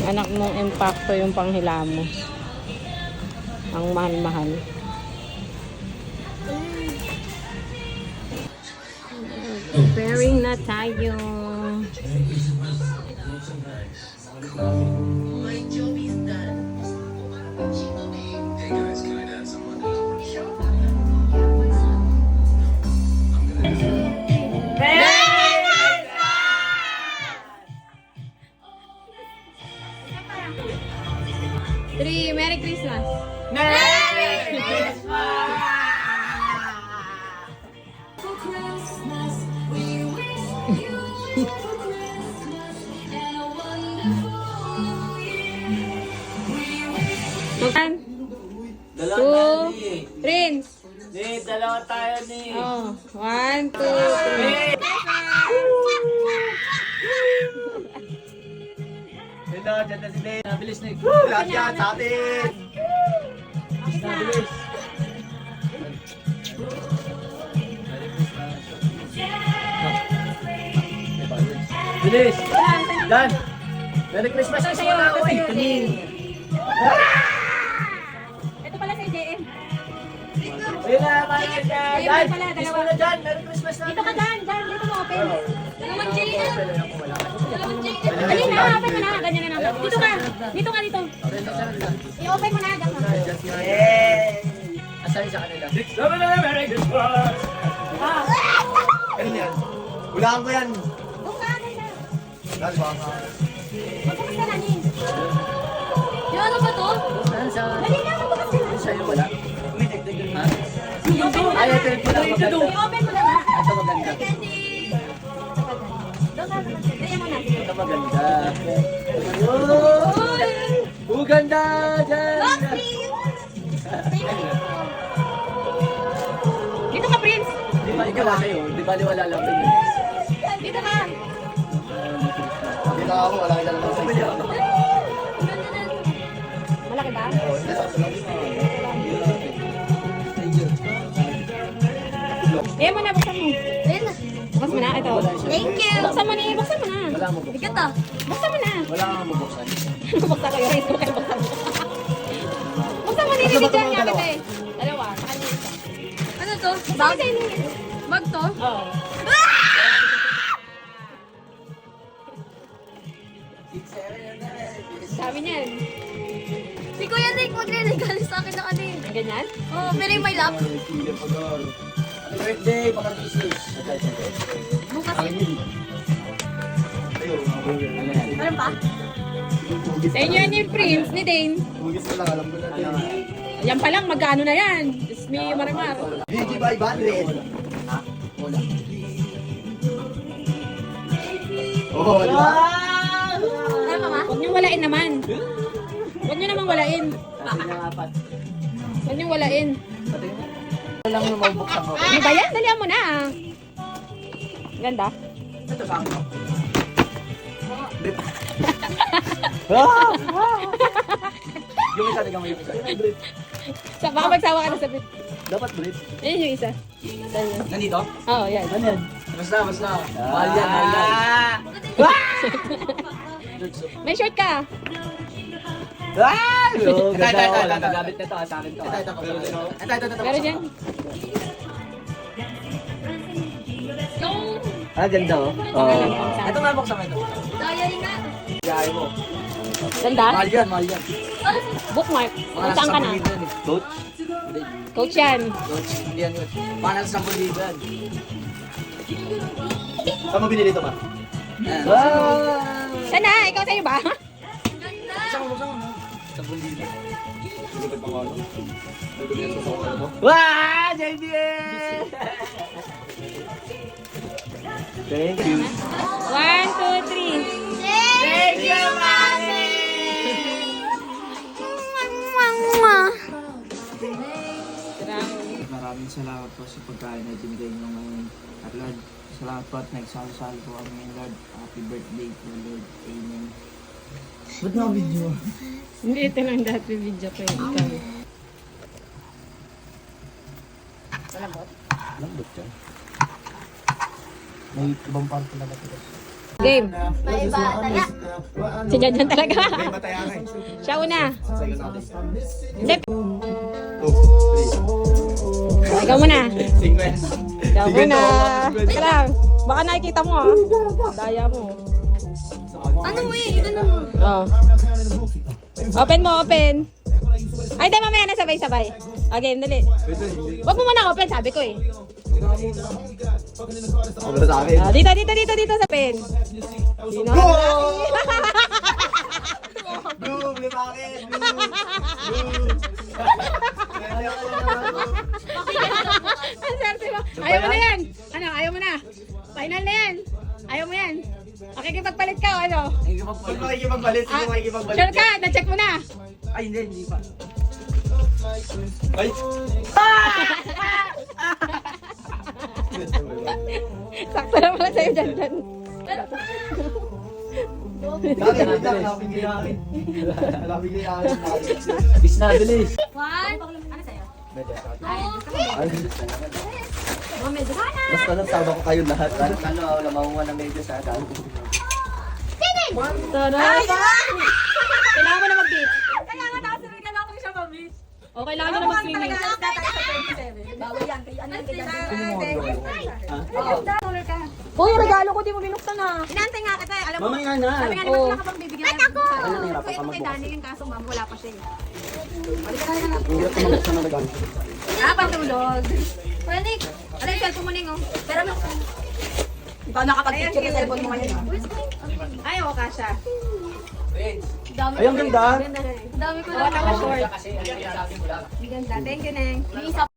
Anak mong impacto yung panghila mo. Ang mahal-mahal. Preparing na tayo. Three, Merry Christmas! Merry Christmas! One, Dalawa two, Prince! dalawa tayo ni. Oh, one, two, three. Hello, dyan na si Dave. Nabilis na Lahat yan sa atin! Nabilis. Bilis! Dan! Merry Christmas! Ito sa'yo, Kanin! kanin. Ito pala sa JM. Ayun na, Merry Dan! Ayun pala, Kiss dalawa. mo na dyan! Merry Christmas na! Dito ka Dan, dito mo open. Dalawang JM. Dalawang JM. Dali Dali na, open mo na, ganyan na naman. Dito ka, dito. I-open mo na, ganyan. Yay! Asan sa kanila? Sabi na Merry Christmas! Ah, Ano yan? Hulaan ko yan! doon ka, ganyan. Dahil baka... Magbukas ka na, Nin. Yung ano ba to? Saan sa... Dali na, magbukas ka na. Sa'yo wala? May dagdagan ha? I-open mo na. Ay, ito yung maganda. I-open mo na nga. Ito maganda. Doon ka, ganyan mo na. Ito maganda. Oh! Maganda dyan! Dito ka, Prince. Di ba ikaw sa'yo? Di ba wala lang sa'yo? Dito ka. Kita ako, wala kita naman sa isip. Malaki ba? Ayan mo na, buksan mo. Ayun na. Buksan mo na, ito. Thank you. Buksan mo na, buksan mo na. Wala mo buksan. Bigat ah. Buksan mo na. Wala kang mabuksan. Buksan ko yung rice ko kaya buksan mo. Buksan mo, nilibigyan niya kita eh. Dalawa. Ano yun? Ano to? Bag? Bag? Bag to? Oo. Sabi niyan. Si Kuya Nick magre-regalo sa akin ng ano yun. Ang ganyan? Oh, pero yung may lap. Happy birthday, mga business. Bukas. Ayun, Meron pa? Sa inyo yan yung Prince ni Dane. hugis ko lang, alam ko na din. Yan pa lang, magkano na yan? Diyos me, marimar. Biggie by Bandit! Wala. Oo, di ba? Meron pa ma? Huwag niyong walain naman. Huwag niyo namang walain. Pati ng apat. Huwag niyong walain. Wala lang yung mabuksan ko. Ano ba yan? Dalihan mo na. Ganda. Ito ba ako? Yung isa, tignan mo yung isa. Baka magsawa ka na sa bit. Dapat brief. Ayun yung isa. Saan yun? Nandito? Oo, yan. Ano yan? Basta. Mahal yan, mahal yan. May short ka. Ah! Ito, Ito. Gamit na to, sa akin to. Ito. Meron dyan. Ah, ganda oh. Pangalan pang sa Ito nga buksan mo ito. Diary nga. Gaya mo. Ganda. Mahal yan. Bookmark. Kung saan ka na? Coach? Coach yan. Coach, hindi yan coach. Panal sa buligan. Saan mo binili ito ba? Wow! Saan na? Ikaw sa'yo ba? Buksan mo. Sa buligan. Hindi ko pangalo. Wow! JBL! Thank you. 1, 2, 3. Thank you, Mami! Maraming salamat po sa pagkain na ibinigay niyo ngayon. At Lord, salamat po at nagsasal po kami ngayon, Lord. Happy birthday po, Lord. Amen. Ba't na video? Hindi, ito lang dati video ko yung ikaw. Lambot yan. May ibang parte na matigas. Game. May iba talaga. Si Janjan talaga. May matayangan. Siya una. Sasayo natin. Hindi. 2, Ikaw muna. 3. Sequence. Ikaw muna. Teka lang. Baka nakikita mo ah. Daya mo. Ano mo eh? Ito na mo. Oh. Open mo, open. Ay, di mamaya na sabay-sabay. Okay, dali. Huwag mo muna open, sabi ko eh. Wala sa akin. Ah, dito sa pen. Sino? Blue, limakin. Blue. Ang swerte mo. Ayaw mo na yan. Ano, ayaw mo na. Final na yan. Ayaw mo yan. Makikipagpalit ka o ano? Huwag makikipagbalit. Huwag makikipagbalit. Sure ka, na-check mo na. Ay, hindi pa. Ay! Sakto na pala sa'yo dyan dyan. Dati, hanapin kayo namin. Hanapin kayo namin. Bis na, bilis. One. Ano sa'yo? Basta nagsama ko kayo lahat. Ano, wala makuha na medyo sa akin. Tara! Kailangan mo na mag-beat. Kailangan ako sa kailangan ko siya mag-beat. O, kailangan mo na mag-swimming. Bawal yan. Kaya ano kaya Uy, regalo ko, di mo binuksan na. Inantay nga kita. Alam mo. Mamaya na. Sabi nga, di ba Oo. wala ka pang bibigyan? Ay, ako! Ito kay Dani yung kaso, ma'am. Wala pa siya. Ah, pantulog. Panik. Ano yung cellphone mo, Ning? Pero mo. Ikaw nakapag-picture yung cellphone mo ngayon. Ay, oo, kasha. Ay, ang ganda. Dami ko Oo, lang. tapos short. Kasi ang sinasabi mo lang. Ang ganda. Thank you, Neng. Yung isa